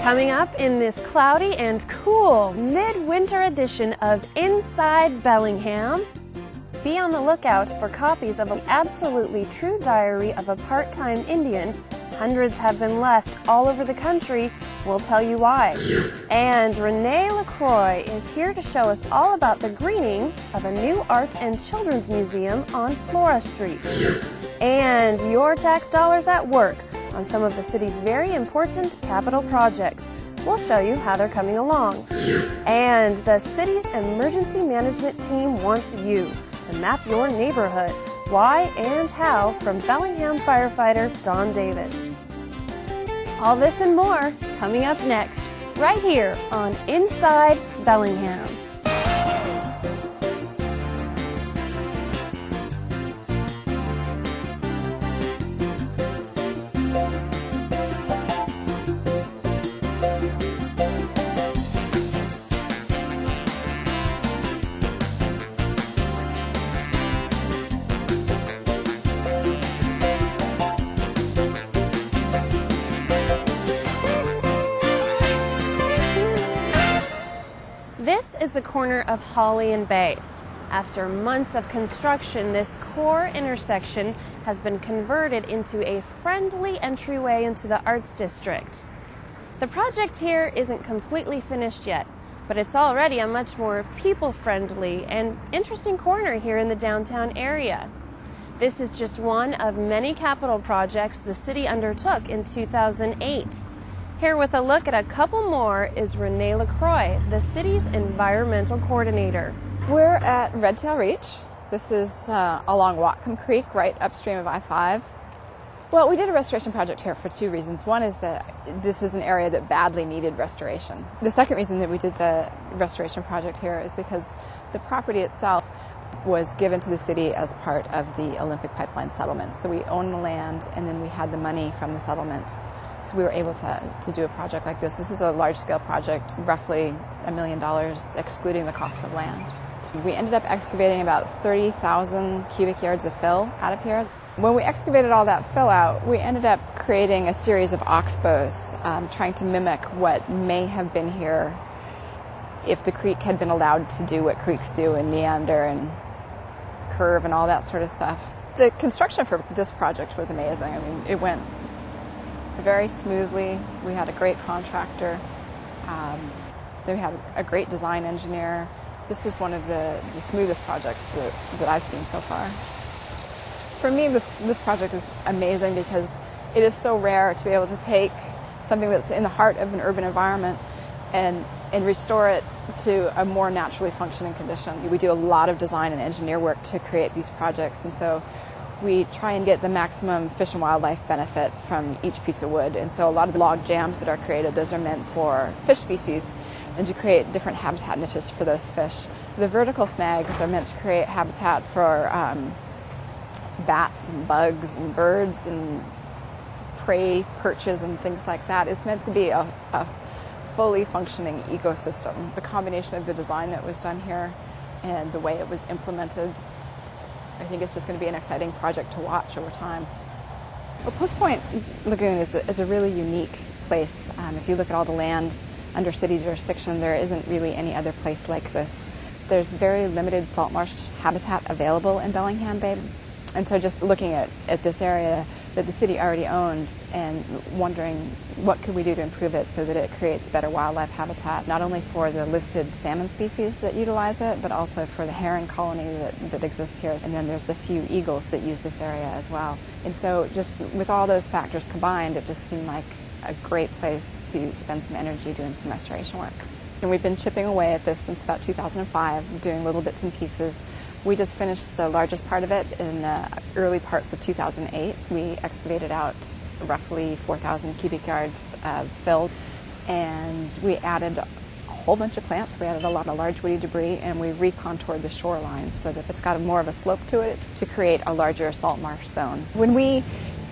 Coming up in this cloudy and cool midwinter edition of Inside Bellingham, be on the lookout for copies of an absolutely true diary of a part-time Indian. Hundreds have been left all over the country. We'll tell you why. And Renee LaCroix is here to show us all about the greening of a new art and children's museum on Flora Street. And your tax dollars at work on some of the city's very important capital projects. We'll show you how they're coming along. And the city's emergency management team wants you to map your neighborhood. Why and how, from Bellingham firefighter Don Davis. All this and more coming up next, right here on Inside Bellingham. This is the corner of Holly and Bay. After months of construction, this core intersection has been converted into a friendly entryway into the Arts District. The project here isn't completely finished yet, but it's already a much more people-friendly and interesting corner here in the downtown area. This is just one of many capital projects the city undertook in 2008. Here with a look at a couple more is Renee LaCroix, the city's environmental coordinator. We're at Redtail Reach. This is along Whatcom Creek, right upstream of I-5. Well, we did a restoration project here for two reasons. One is that this is an area that badly needed restoration. The second reason that we did the restoration project here is because the property itself was given to the city as part of the Olympic Pipeline settlement. So we own the land, and then we had the money from the settlement. So we were able to do a project like this. This is a large-scale project, roughly $1 million, excluding the cost of land. We ended up excavating about 30,000 cubic yards of fill out of here. When we excavated all that fill out, we ended up creating a series of oxbows, trying to mimic what may have been here if the creek had been allowed to do what creeks do and meander and curve and all that sort of stuff. The construction for this project was amazing. I mean, it went very smoothly. We had a great contractor. We had a great design engineer. This is one of the smoothest projects that I've seen so far. For me, this project is amazing because it is so rare to be able to take something that's in the heart of an urban environment and restore it to a more naturally functioning condition. We do a lot of design and engineer work to create these projects, and so we try and get the maximum fish and wildlife benefit from each piece of wood. And so a lot of the log jams that are created, those are meant for fish species and to create different habitat niches for those fish. The vertical snags are meant to create habitat for bats and bugs and birds and prey perches and things like that. It's meant to be a fully functioning ecosystem. The combination of the design that was done here and the way it was implemented, I think it's just going to be an exciting project to watch over time. Well, Post Point Lagoon is a really unique place. If you look at all the land under city jurisdiction, there isn't really any other place like this. There's very limited salt marsh habitat available in Bellingham Bay. And so just looking at this area that the city already owned and wondering what could we do to improve it so that it creates better wildlife habitat, not only for the listed salmon species that utilize it, but also for the heron colony that exists here. And then there's a few eagles that use this area as well. And so just with all those factors combined, it just seemed like a great place to spend some energy doing some restoration work. And we've been chipping away at this since about 2005, doing little bits and pieces. We just finished the largest part of it in the early parts of 2008. We excavated out roughly 4,000 cubic yards of fill, and we added a whole bunch of plants. We added a lot of large woody debris, and we recontoured the shoreline so that it's got more of a slope to it to create a larger salt marsh zone. When we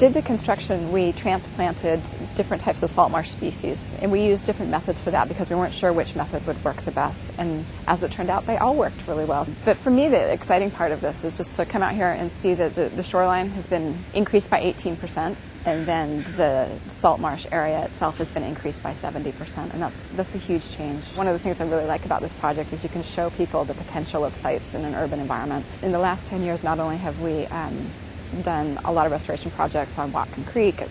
did the construction, we transplanted different types of salt marsh species, and we used different methods for that because we weren't sure which method would work the best, and as it turned out, they all worked really well. But for me, the exciting part of this is just to come out here and see that the shoreline has been increased by 18%, and then the salt marsh area itself has been increased by 70%, and that's a huge change. One of the things I really like about this project is you can show people the potential of sites in an urban environment. In the last 10 years, not only have we done a lot of restoration projects on Whatcom Creek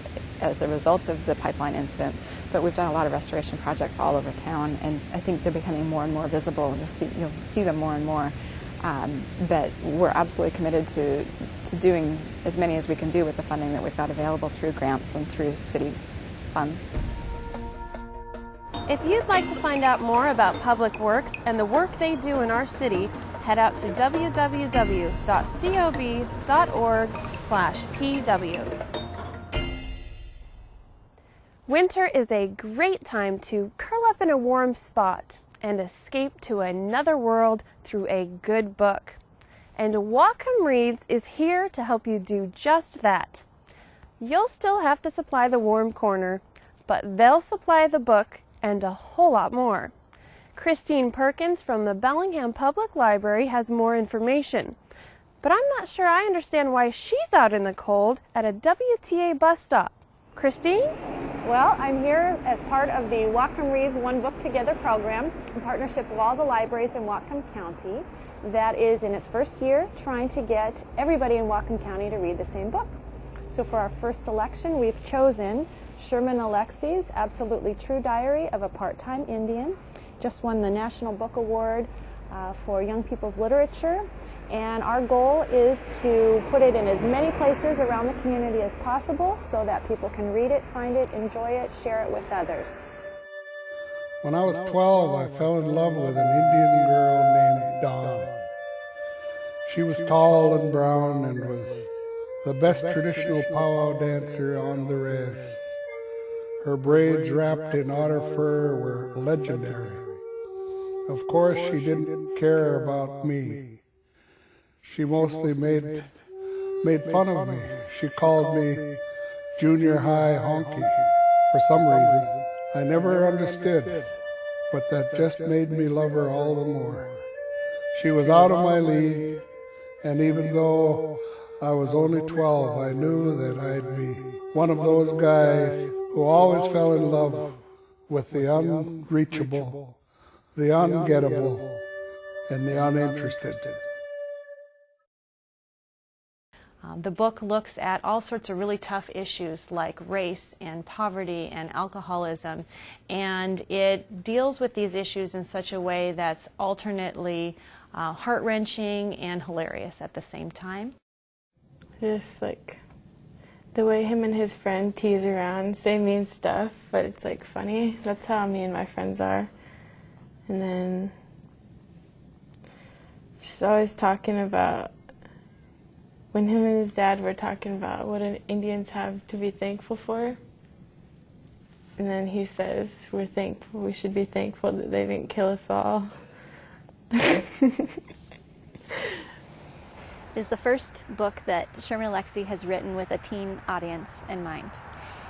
as a result of the pipeline incident, but we've done a lot of restoration projects all over town, and I think they're becoming more and more visible. You'll see them more and more. But we're absolutely committed to doing as many as we can do with the funding that we've got available through grants and through city funds. If you'd like to find out more about Public Works and the work they do in our city, head out to www.cob.org/pw. Winter is a great time to curl up in a warm spot and escape to another world through a good book. And Whatcom Reads is here to help you do just that. You'll still have to supply the warm corner, but they'll supply the book and a whole lot more. Christine Perkins from the Bellingham Public Library has more information, but I'm not sure I understand why she's out in the cold at a WTA bus stop. Christine? Well, I'm here as part of the Whatcom Reads One Book Together program in partnership with all the libraries in Whatcom County that is in its first year trying to get everybody in Whatcom County to read the same book. So for our first selection, we've chosen Sherman Alexie's Absolutely True Diary of a Part-Time Indian. Just won the National Book Award for Young People's Literature. And our goal is to put it in as many places around the community as possible so that people can read it, find it, enjoy it, share it with others. When I was 12, I fell in love with an Indian girl named Dawn. She was tall and brown and was the best traditional powwow dancer on the res. Her braids wrapped in otter fur were legendary. Of course, she didn't care about me. She mostly made fun of me. She called me junior high honky for some reason. I never understood, but that just made me love her all the more. She was out of my league, and even though I was only 12, I knew that I'd be one of those guys who always fell in love with the unreachable, the ungettable, and the uninterested. The book looks at all sorts of really tough issues like race and poverty and alcoholism, and it deals with these issues in such a way that's alternately heart-wrenching and hilarious at the same time. Just like the way him and his friend tease around, say mean stuff, but it's like funny. That's how me and my friends are. And then just always talking about when him and his dad were talking about what Indians have to be thankful for. And then he says, we should be thankful that they didn't kill us all. Is the first book that Sherman Alexie has written with a teen audience in mind.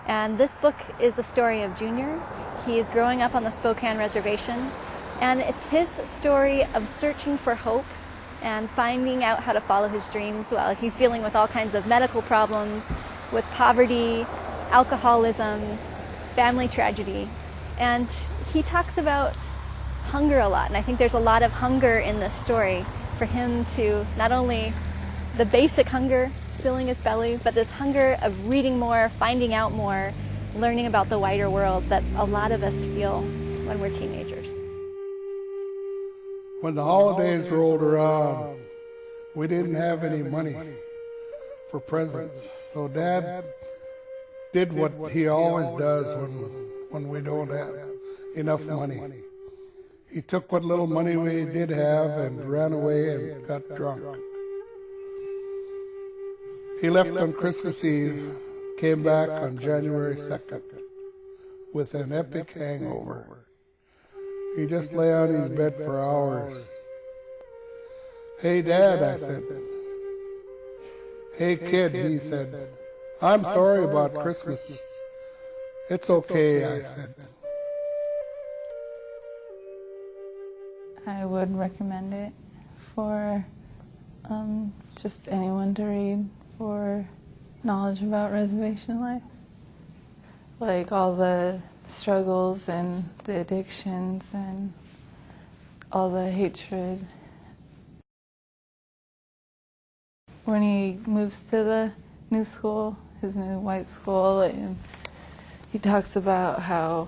And this book is the story of Junior. He is growing up on the Spokane Reservation, and it's his story of searching for hope and finding out how to follow his dreams while he's dealing with all kinds of medical problems, with poverty, alcoholism, family tragedy. And he talks about hunger a lot, and I think there's a lot of hunger in this story for him to not only the basic hunger, filling his belly, but this hunger of reading more, finding out more, learning about the wider world that a lot of us feel when we're teenagers. When the holidays rolled around, we didn't have any money for presents, so Dad did what he always does when we don't have enough money. He took what little money we did have and ran away and got drunk. He left on Christmas Eve, came back on January 2nd with an epic hangover. He just lay on his bed for hours. "Hey, Dad," I said. "Hey, kid," he said. I'm sorry about Christmas. It's okay, I said. I would recommend it for just anyone to read for knowledge about reservation life. Like all the struggles and the addictions and all the hatred. When he moves to the new school, his new white school, and he talks about how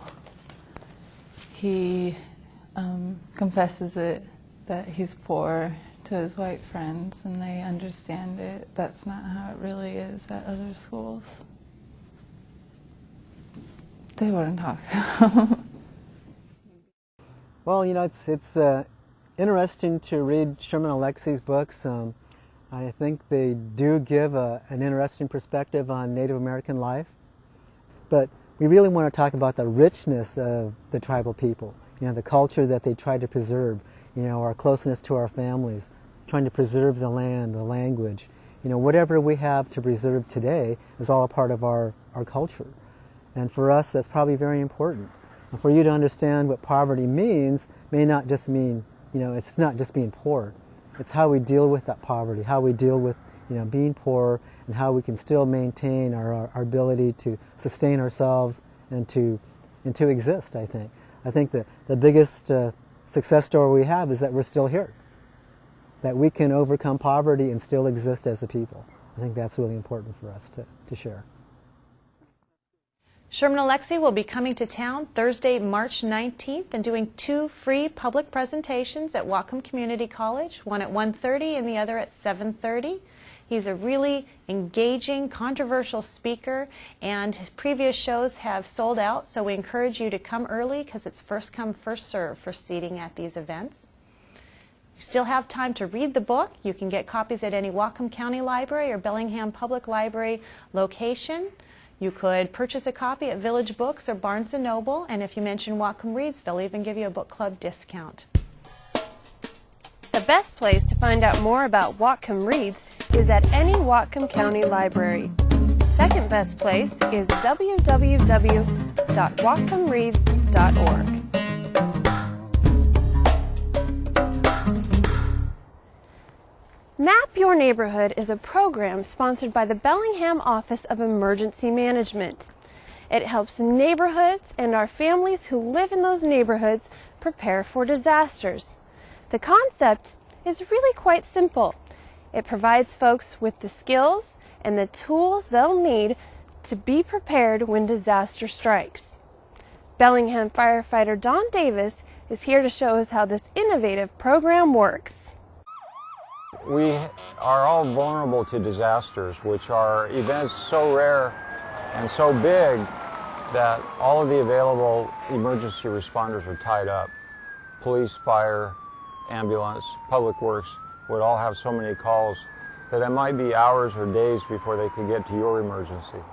he confesses it, that he's poor to his white friends, and they understand it. That's not how it really is at other schools. They wouldn't talk. Well, you know, it's interesting to read Sherman Alexie's books. I think they do give an interesting perspective on Native American life. But we really want to talk about the richness of the tribal people, you know, the culture that they tried to preserve, you know, our closeness to our families, trying to preserve the land, the language. You know, whatever we have to preserve today is all a part of our culture. And for us, that's probably very important. And for you to understand what poverty means may not just mean, you know, it's not just being poor. It's how we deal with that poverty, how we deal with, you know, being poor, and how we can still maintain our ability to sustain ourselves and to exist, I think. I think that the biggest success story we have is that we're still here, that we can overcome poverty and still exist as a people. I think that's really important for us to share. Sherman Alexie will be coming to town Thursday, March 19th and doing 2 free public presentations at Whatcom Community College, one at 1:30 and the other at 7:30. He's a really engaging, controversial speaker, and his previous shows have sold out, so we encourage you to come early because it's first come, first serve for seating at these events. You still have time to read the book. You can get copies at any Whatcom County Library or Bellingham Public Library location. You could purchase a copy at Village Books or Barnes & Noble, and if you mention Whatcom Reads, they'll even give you a book club discount. The best place to find out more about Whatcom Reads is at any Whatcom County Library. Second best place is www.whatcomreads.org. Map Your Neighborhood is a program sponsored by the Bellingham Office of Emergency Management. It helps neighborhoods and our families who live in those neighborhoods prepare for disasters. The concept is really quite simple. It provides folks with the skills and the tools they'll need to be prepared when disaster strikes. Bellingham firefighter Don Davis is here to show us how this innovative program works. We are all vulnerable to disasters, which are events so rare and so big that all of the available emergency responders are tied up. Police, fire, ambulance, public works would all have so many calls that it might be hours or days before they could get to your emergency.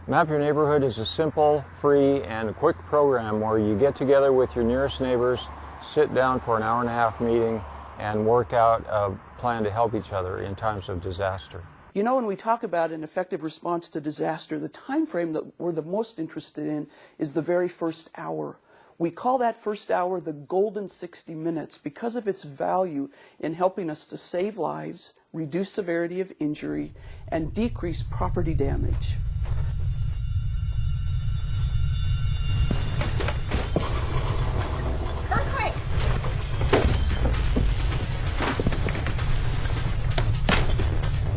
Map Your Neighborhood is a simple, free, and quick program where you get together with your nearest neighbors, sit down for an hour-and-a-half meeting, and work out a plan to help each other in times of disaster. You know, when we talk about an effective response to disaster, the time frame that we're the most interested in is the very first hour. We call that first hour the golden 60 minutes because of its value in helping us to save lives, reduce severity of injury, and decrease property damage.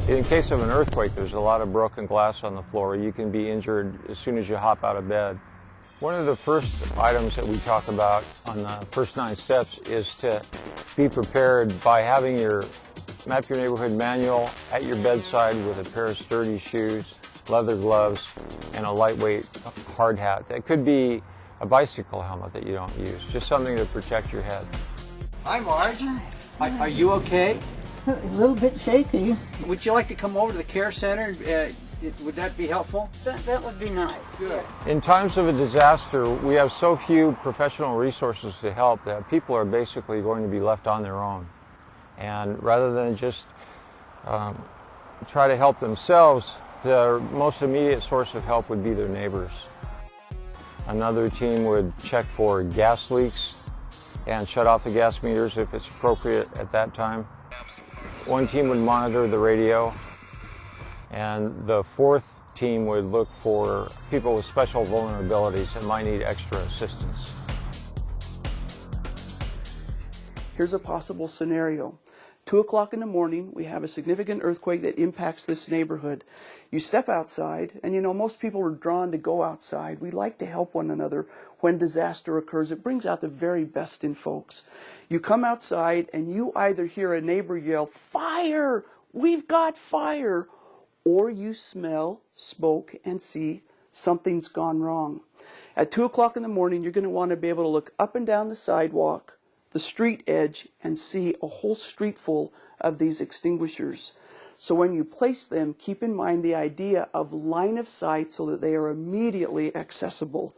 In case of an earthquake, there's a lot of broken glass on the floor. You can be injured as soon as you hop out of bed. One of the first items that we talk about on the first 9 steps is to be prepared by having your Map Your Neighborhood manual at your bedside with a pair of sturdy shoes, leather gloves, and a lightweight hard hat. That could be a bicycle helmet that you don't use, just something to protect your head. Hi, Marge. Are you okay? A little bit shaky. Would you like to come over to the care center? Would that be helpful? That would be nice. Good. In times of a disaster, we have so few professional resources to help that people are basically going to be left on their own. And rather than just try to help themselves, the most immediate source of help would be their neighbors. Another team would check for gas leaks and shut off the gas meters if it's appropriate at that time. One team would monitor the radio, and the fourth team would look for people with special vulnerabilities that might need extra assistance. Here's a possible scenario. 2 o'clock in the morning, we have a significant earthquake that impacts this neighborhood. You step outside, and you know, most people are drawn to go outside. We like to help one another when disaster occurs. It brings out the very best in folks. You come outside, and you either hear a neighbor yell, "Fire! We've got fire!" or you smell, smoke, and see something's gone wrong. At 2 o'clock in the morning, you're going to want to be able to look up and down the sidewalk, the street edge, and see a whole street full of these extinguishers. So when you place them, keep in mind the idea of line of sight so that they are immediately accessible.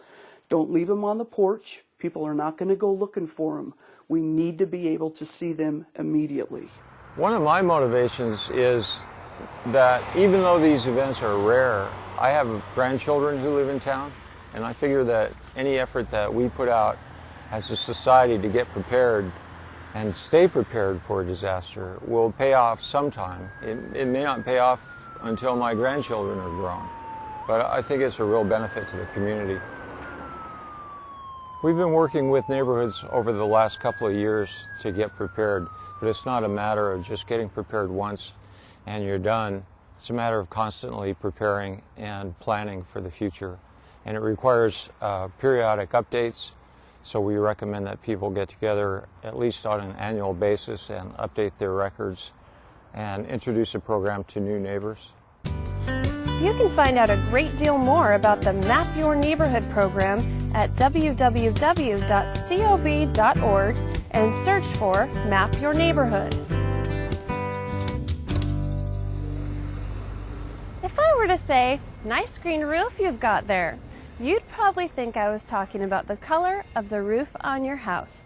Don't leave them on the porch. People are not going to go looking for them. We need to be able to see them immediately. One of my motivations is that even though these events are rare, I have grandchildren who live in town, and I figure that any effort that we put out as a society to get prepared and stay prepared for a disaster will pay off sometime. It may not pay off until my grandchildren are grown, but I think it's a real benefit to the community. We've been working with neighborhoods over the last couple of years to get prepared, but it's not a matter of just getting prepared once and you're done. It's a matter of constantly preparing and planning for the future. And it requires periodic updates, so we recommend that people get together at least on an annual basis and update their records and introduce a program to new neighbors. You can find out a great deal more about the Map Your Neighborhood program at www.cob.org and search for Map Your Neighborhood. If I were to say, "Nice green roof you've got there," you'd probably think I was talking about the color of the roof on your house.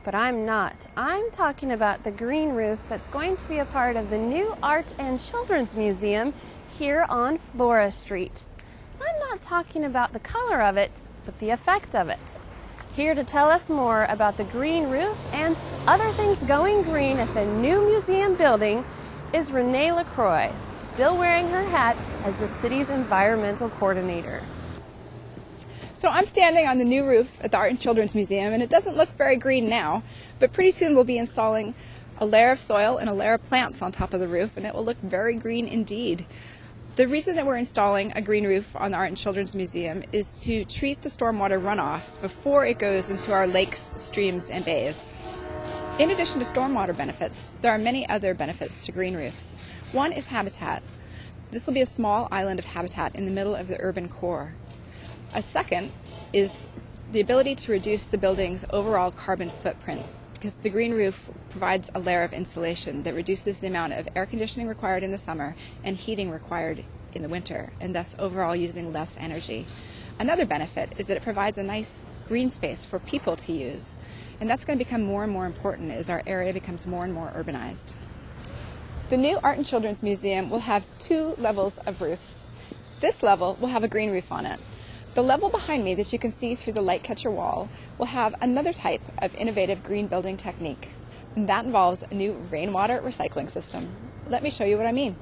But I'm not. I'm talking about the green roof that's going to be a part of the new Art and Children's Museum here on Flora Street. I'm not talking about the color of it, but the effect of it. Here to tell us more about the green roof and other things going green at the new museum building is Renee LaCroix, still wearing her hat as the city's environmental coordinator. So I'm standing on the new roof at the Art and Children's Museum, and it doesn't look very green now, but pretty soon we'll be installing a layer of soil and a layer of plants on top of the roof, and it will look very green indeed. The reason that we're installing a green roof on the Art and Children's Museum is to treat the stormwater runoff before it goes into our lakes, streams, and bays. In addition to stormwater benefits, there are many other benefits to green roofs. One is habitat. This will be a small island of habitat in the middle of the urban core. A second is the ability to reduce the building's overall carbon footprint, because the green roof provides a layer of insulation that reduces the amount of air conditioning required in the summer and heating required in the winter, and thus overall using less energy. Another benefit is that it provides a nice green space for people to use, and that's going to become more and more important as our area becomes more and more urbanized. The new Art and Children's Museum will have 2 levels of roofs. This level will have a green roof on it. The level behind me that you can see through the light catcher wall will have another type of innovative green building technique, and that involves a new rainwater recycling system. Let me show you what I mean.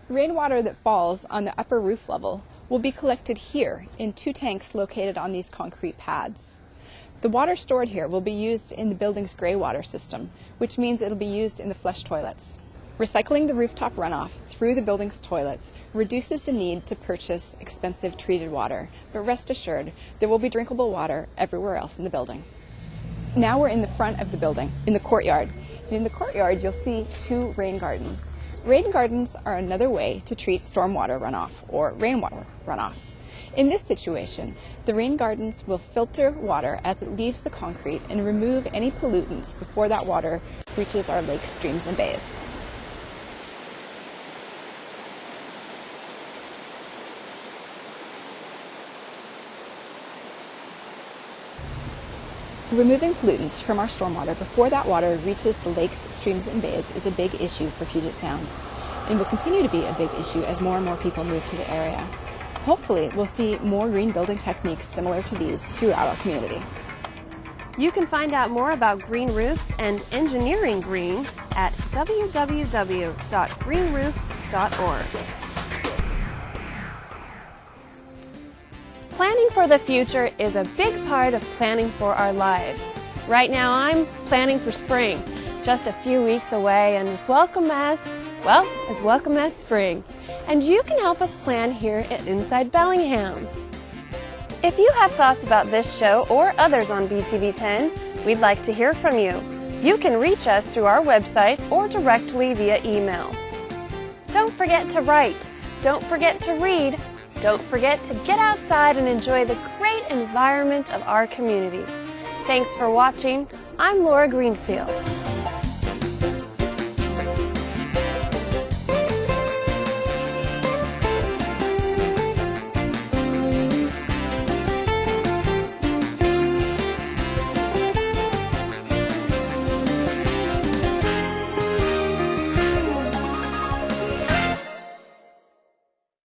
Rainwater that falls on the upper roof level will be collected here in 2 tanks located on these concrete pads. The water stored here will be used in the building's gray water system, which means it'll be used in the flush toilets. Recycling the rooftop runoff through the building's toilets reduces the need to purchase expensive treated water, but rest assured, there will be drinkable water everywhere else in the building. Now we're in the front of the building, in the courtyard. In the courtyard, you'll see 2 rain gardens. Rain gardens are another way to treat stormwater runoff, or rainwater runoff. In this situation, the rain gardens will filter water as it leaves the concrete and remove any pollutants before that water reaches our lakes, streams, and bays. Removing pollutants from our stormwater before that water reaches the lakes, streams, and bays is a big issue for Puget Sound. and will continue to be a big issue as more and more people move to the area. Hopefully, we'll see more green building techniques similar to these throughout our community. You can find out more about green roofs and engineering green at www.greenroofs.org. Planning for the future is a big part of planning for our lives. Right now I'm planning for spring, just a few weeks away and as welcome as spring. And you can help us plan here at Inside Bellingham. If you have thoughts about this show or others on BTV10, we'd like to hear from you. You can reach us through our website or directly via email. Don't forget to write. Don't forget to read. Don't forget to get outside and enjoy the great environment of our community. Thanks for watching. I'm Laura Greenfield.